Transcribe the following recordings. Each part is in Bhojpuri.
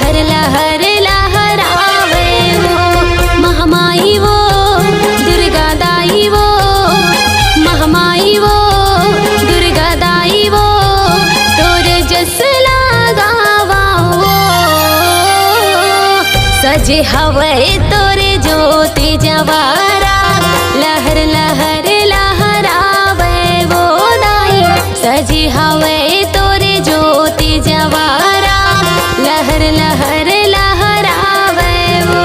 लहर लहर लहरावे वो महामाई वो दुर्गा दाई वो महामाई वो दुर्गा दाई वो तोर जस लगावा वो सजे हवे तोरे ज्योति जवारा लहर लहर लहरावे वो दाई सजी हवे तोरे ज्योति जवारा लहर लहर लहरावे वो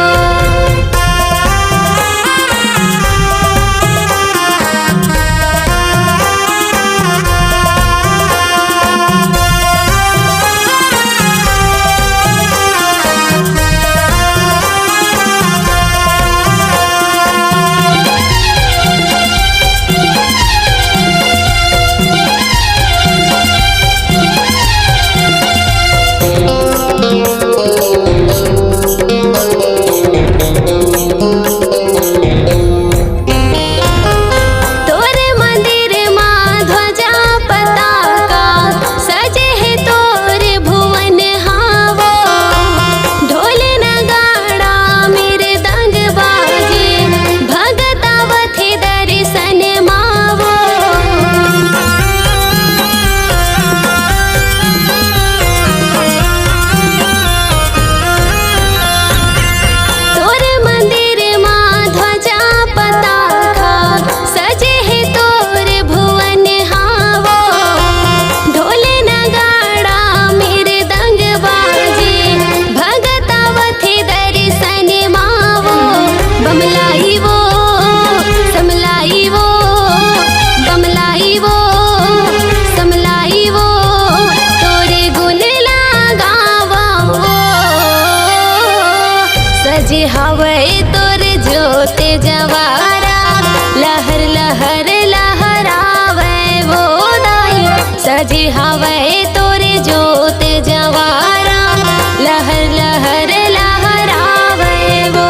सजे हवे तोर ज्योति जवारा लहर लहर लहरावे वो दाई सजे हवे तोरे ज्योति जवारा लहर लहर लहरावे वो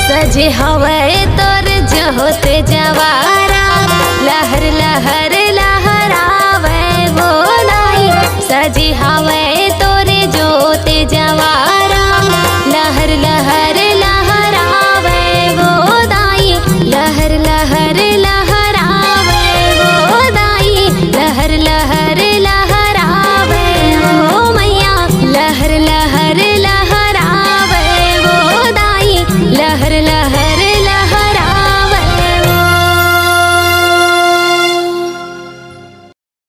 सजे हवे तोर ज्योति जवारा लहर लहर लहरावे वो दाई सजे हवे तोरे ज्योति जवारा।